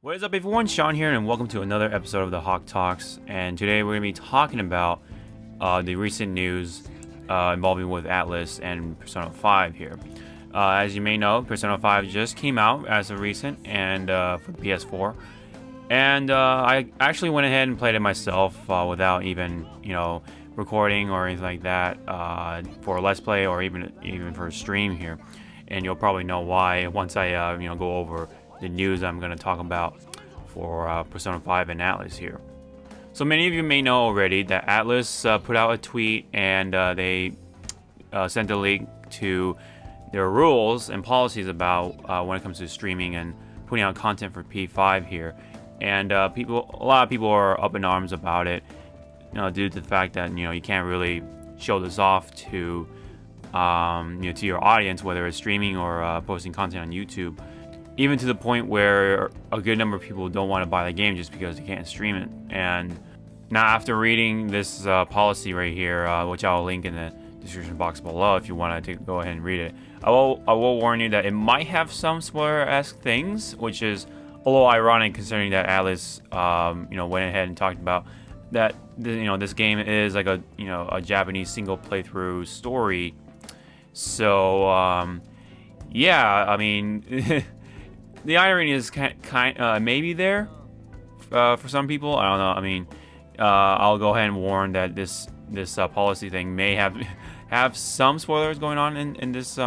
What is up everyone, Sean here and welcome to another episode of the Hawke Talks, and today we're going to be talking about the recent news involving with Atlas and Persona 5 here. As you may know, Persona 5 just came out as of recent and for the PS4, and I actually went ahead and played it myself without even, recording or anything like that for a Let's Play or even for a stream here, and you'll probably know why once I go over the news I'm going to talk about for Persona 5 and Atlas here. So many of you may know already that Atlas put out a tweet and they sent a link to their rules and policies about when it comes to streaming and putting out content for P5 here. And a lot of people are up in arms about it, due to the fact that you can't really show this off to to your audience, whether it's streaming or posting content on YouTube. Even to the point where a good number of people don't want to buy the game just because they can't stream it. And now after reading this policy right here, which I'll link in the description box below if you want to go ahead and read it, I will warn you that it might have some spoiler-esque things, which is a little ironic considering that Atlas went ahead and talked about that this game is like a Japanese single playthrough story. So yeah, I mean the irony is maybe there for some people. I don't know. I mean, I'll go ahead and warn that this policy thing may have some spoilers going on in this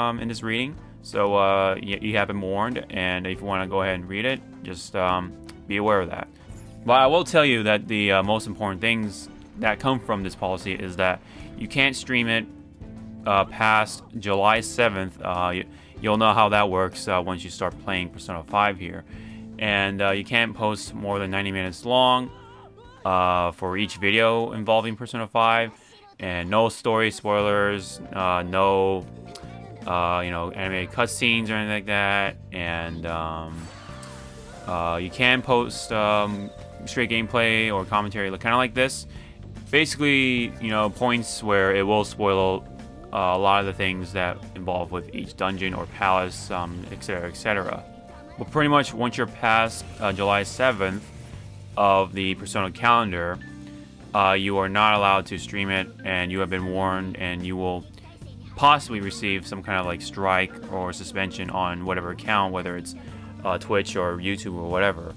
reading. So you have been warned, and if you want to go ahead and read it, just be aware of that. But I will tell you that the most important things that come from this policy is that you can't stream it past July 7th. You'll know how that works once you start playing Persona 5 here. And you can't post more than 90 minutes long for each video involving Persona 5. And no story spoilers, no animated cutscenes or anything like that. And you can post straight gameplay or commentary kind of like this. Basically, points where it will spoil a lot of the things that involve with each dungeon or palace, etc, etc. But pretty much once you're past July 7th of the Persona calendar, you are not allowed to stream it, and you have been warned, and you will possibly receive some kind of like strike or suspension on whatever account, whether it's Twitch or YouTube or whatever.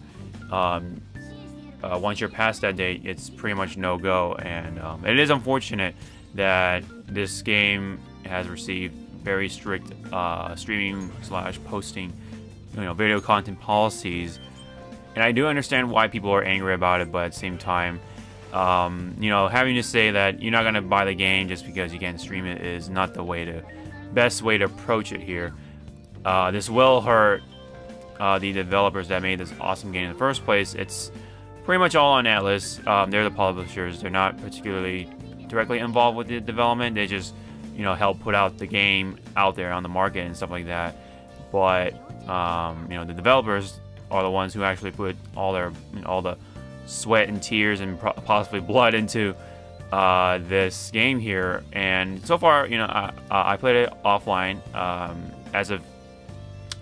Once you're past that date, it's pretty much no-go, and it is unfortunate that this game has received very strict streaming / posting video content policies, and I do understand why people are angry about it, but at the same time, having to say that you're not going to buy the game just because you can't stream it is not the best way to approach it here. This will hurt the developers that made this awesome game in the first place. It's pretty much all on Atlas. They're the publishers. They're not particularly directly involved with the development. They just help put out the game out there on the market and stuff like that. But the developers are the ones who actually put all the sweat and tears and possibly blood into this game here. And so far, I played it offline as of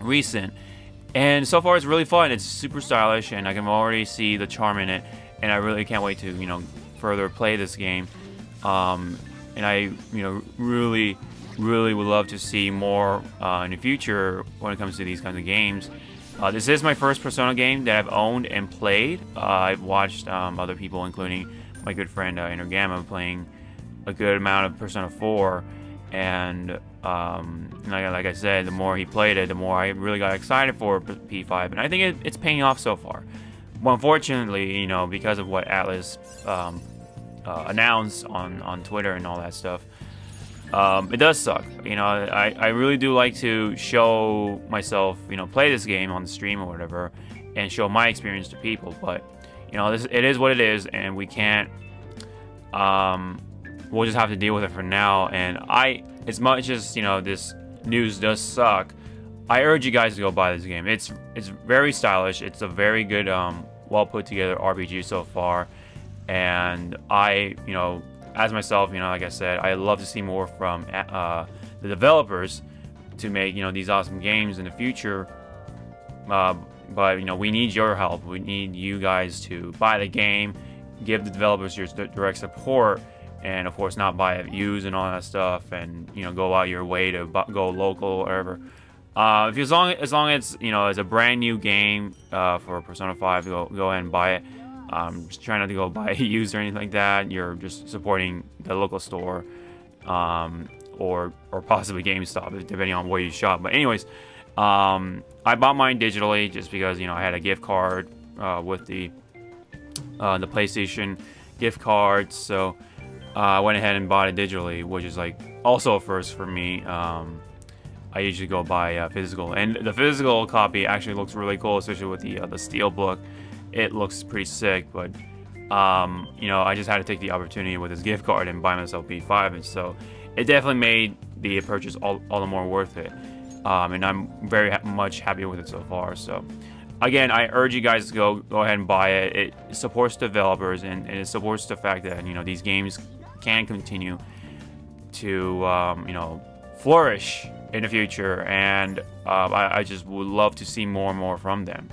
recent, and so far it's really fun. It's super stylish, and I can already see the charm in it, and I really can't wait to further play this game. And I really would love to see more in the future when it comes to these kinds of games. This is my first Persona game that I've owned and played. I've watched other people, including my good friend Energamma, playing a good amount of Persona 4, and like I said, the more he played it, the more I really got excited for P5, and I think it's paying off so far. But unfortunately, because of what Atlas announced on Twitter and all that stuff, it does suck. I really do like to show myself, play this game on the stream or whatever, and show my experience to people. But it is what it is, and we can't. We'll just have to deal with it for now. And as much as this news does suck, I urge you guys to go buy this game. It's very stylish. It's a very good, well put together RPG so far. And as myself, like I said, I love to see more from the developers to make these awesome games in the future. but we need your help. We need you guys to buy the game, give the developers your direct support, and of course not buy it used and all that stuff, and go out your way to go local or whatever. If as long as it's a brand new game for Persona 5, go ahead and buy it. Just try not to go buy it used or anything like that. You're just supporting the local store, or possibly GameStop, depending on where you shop. But anyways, I bought mine digitally just because I had a gift card with the PlayStation gift card, so I went ahead and bought it digitally, which is like also a first for me. I usually go buy physical, and the physical copy actually looks really cool, especially with the steel book. It looks pretty sick, but I just had to take the opportunity with this gift card and buy myself P5, and so it definitely made the purchase all the more worth it. And I'm very much happy with it so far. So again, I urge you guys to go ahead and buy it. It supports developers, and it supports the fact that these games can continue to flourish in the future, and I just would love to see more and more from them.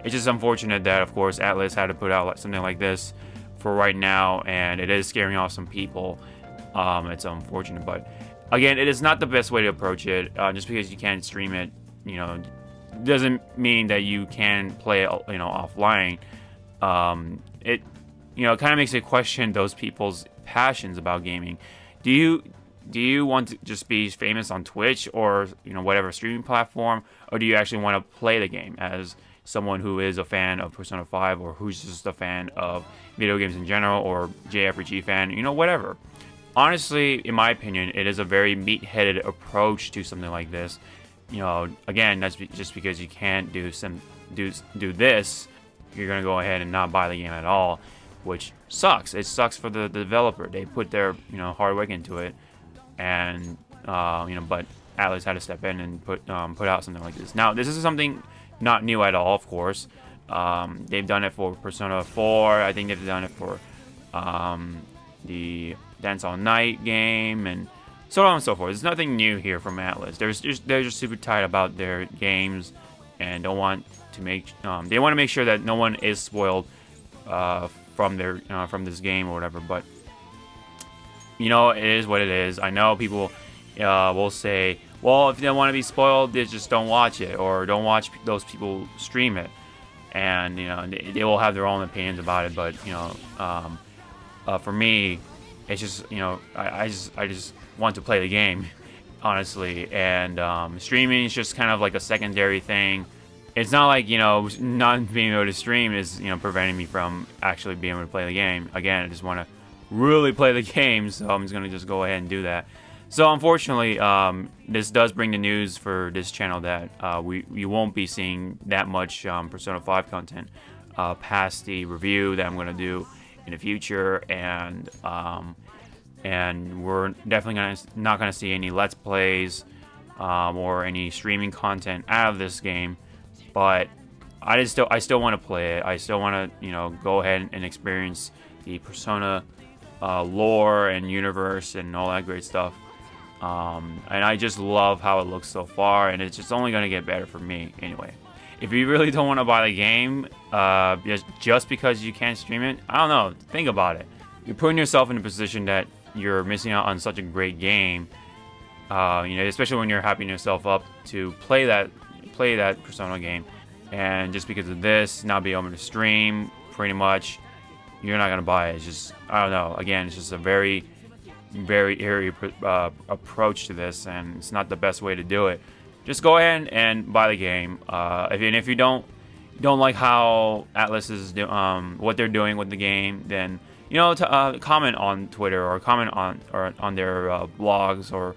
It's just unfortunate that, of course, Atlus had to put out something like this for right now, and it is scaring off some people. It's unfortunate, but again, it is not the best way to approach it. Just because you can't stream it, doesn't mean that you can play it, offline. It kind of makes you question those people's passions about gaming. Do you want to just be famous on Twitch or whatever streaming platform, or do you actually want to play the game as someone who is a fan of Persona 5, or who's just a fan of video games in general, or JRPG fan, whatever? Honestly, in my opinion, it is a very meat-headed approach to something like this. Again, that's just because you can't do this, you're gonna go ahead and not buy the game at all, which sucks. It sucks for the developer. They put their hard work into it, and but Atlus had to step in and put out something like this. Now, this is something not new at all, of course. They've done it for Persona 4. I think they've done it for the Dance All Night game, and so on and so forth. There's nothing new here from Atlus. They're just super tight about their games, and don't want to make they want to make sure that no one is spoiled from this game or whatever. But it is what it is. I know people will say, well, if you don't want to be spoiled, they just don't watch it, or don't watch those people stream it, and they will have their own opinions about it. But for me, it's just I just want to play the game, honestly, and streaming is just kind of like a secondary thing. It's not like not being able to stream is preventing me from actually being able to play the game. Again, I just want to really play the game, so I'm just gonna just go ahead and do that. So unfortunately, this does bring the news for this channel that we won't be seeing that much Persona 5 content past the review that I'm gonna do in the future, and we're definitely not gonna see any Let's Plays or any streaming content out of this game. But I still want to play it. I still want to go ahead and experience the Persona lore and universe and all that great stuff. And I just love how it looks so far, and it's just only gonna get better for me anyway. If you really don't want to buy the game just because you can't stream it, I don't know, think about it. You're putting yourself in a position that you're missing out on such a great game. Especially when you're hyping yourself up to play that Persona game, and just because of this, not be able to stream, pretty much, you're not gonna buy it. It's just, I don't know. Again, it's just a very, very eerie approach to this, and it's not the best way to do it. Just go ahead and buy the game. If you don't like how Atlus is what they're doing with the game, then comment on Twitter, or comment on their blogs or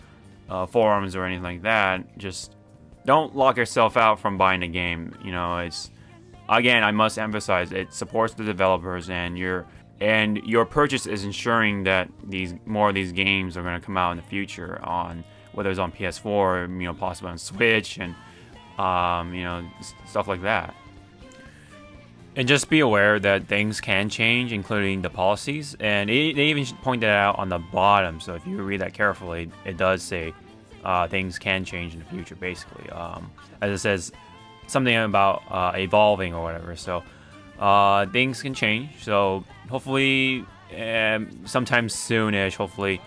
forums or anything like that. Just don't lock yourself out from buying the game. It's, again, I must emphasize, it supports the developers, and your purchase is ensuring that more of these games are going to come out in the future, on whether it's on PS4, possibly on Switch, and stuff like that. And just be aware that things can change, including the policies, and they even point that out on the bottom. So if you read that carefully, it does say things can change in the future, basically. As it says, something about evolving or whatever. So things can change. So hopefully, sometime soonish, hopefully,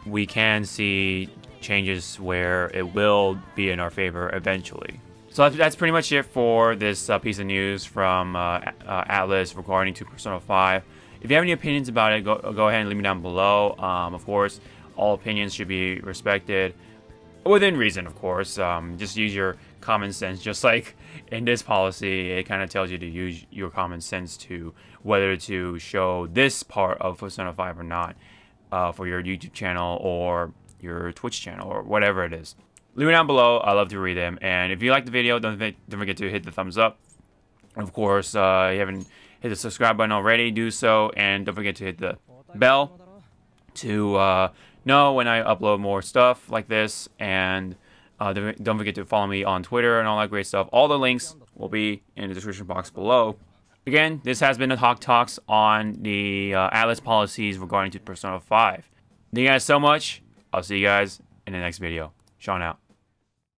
we can see changes where it will be in our favor eventually. So that's pretty much it for this piece of news from Atlas regarding to Persona 5. If you have any opinions about it, go ahead and leave me down below. Of course, all opinions should be respected within reason, of course. Just use your common sense. Just like in this policy, it kind of tells you to use your common sense to whether to show this part of Persona 5 or not for your YouTube channel or your Twitch channel or whatever it is. Leave it down below. I love to read them. And if you like the video, don't forget to hit the thumbs up. Of course, if you haven't hit the subscribe button already, do so. And don't forget to hit the bell to know when I upload more stuff like this. And don't forget to follow me on Twitter and all that great stuff. All the links will be in the description box below. Again, this has been the Hawke Talks on the Atlas policies regarding to Persona 5. Thank you guys so much. I'll see you guys in the next video. Sean out.